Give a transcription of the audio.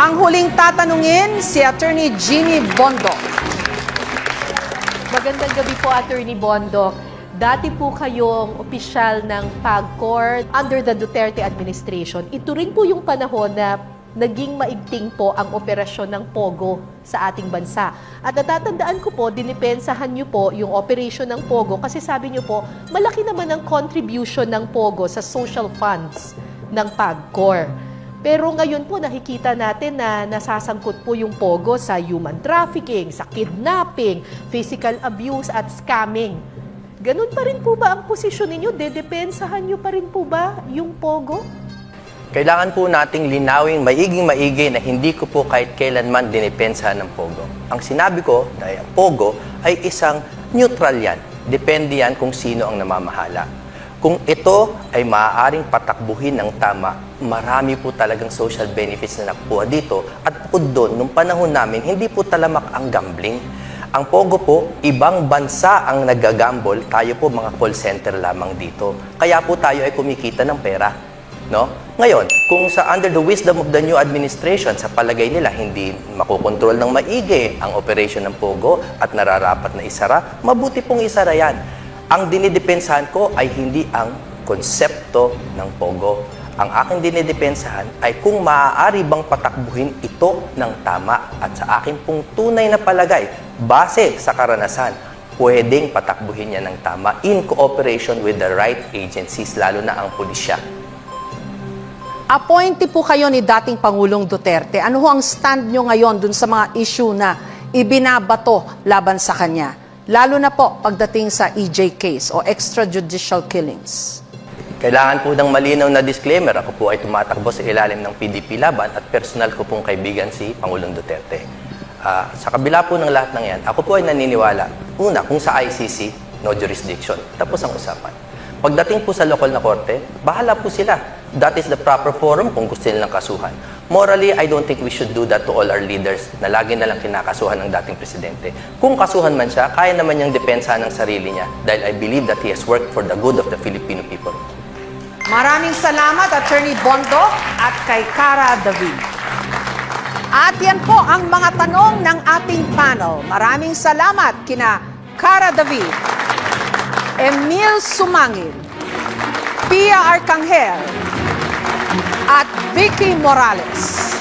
Ang huling tatanungin si Attorney Jeannie Bondoc. Magandang gabi po, Attorney Bondoc. Dati po kayong opisyal ng PAGCOR under the Duterte administration. Ito rin po yung panahon na naging maigting po ang operasyon ng POGO sa ating bansa. At natatandaan ko po, dinipensahan niyo po yung operation ng POGO kasi sabi niyo po, malaki naman ang contribution ng POGO sa social funds ng PAGCOR. Pero ngayon po nakikita natin na nasasangkot po yung POGO sa human trafficking, sa kidnapping, physical abuse at scamming. Ganun pa rin po ba ang posisyon ninyo? Dedepensahan nyo pa rin po ba yung POGO? Kailangan po nating linawing maigi na hindi ko po kahit kailanman dinipensahan ng POGO. Ang sinabi ko na ang POGO ay isang neutral yan. Depende yan kung sino ang namamahala. Kung ito ay maaaring patakbuhin ng tama, marami po talagang social benefits na nakukuha dito. At bukod doon, nung panahon namin, hindi po talamak ang gambling. Ang POGO po, ibang bansa ang nagagamble, tayo po mga call center lamang dito. Kaya po tayo ay kumikita ng pera. No? Ngayon, kung sa under the wisdom of the new administration, sa palagay nila hindi makokontrol ng maigi ang operation ng POGO at nararapat na isara, mabuti pong isara yan. Ang dinidepensahan ko ay hindi ang konsepto ng POGO. Ang aking dinidepensahan ay kung maaari bang patakbuhin ito ng tama at sa aking pong tunay na palagay, base sa karanasan, pwedeng patakbuhin niya ng tama in cooperation with the right agencies, lalo na ang pulisya. Appointee po kayo ni dating Pangulong Duterte. Ano ho ang stand nyo ngayon dun sa mga issue na ibinabato laban sa kanya? Lalo na po pagdating sa EJ case o extrajudicial killings. Kailangan po ng malinaw na disclaimer. Ako po ay tumatakbo sa ilalim ng PDP laban at personal ko pong kaibigan si Pangulong Duterte. Sa kabila po ng lahat ng yan, ako po ay naniniwala. Una, kung sa ICC, no jurisdiction. Tapos ang usapan. Pagdating po sa lokal na korte, bahala po sila. That is the proper forum kung gusto nilang kasuhan. Morally, I don't think we should do that to all our leaders na lagi na lang kinakasuhan ng dating presidente. Kung kasuhan man siya, kaya naman niyang depensahan ng sarili niya dahil I believe that he has worked for the good of the Filipino people. Maraming salamat, Attorney Bondoc at kay Cara David. At yan po ang mga tanong ng ating panel. Maraming salamat kina Cara David, Emil Sumangil, Pia Arcangel, at Vicky Morales.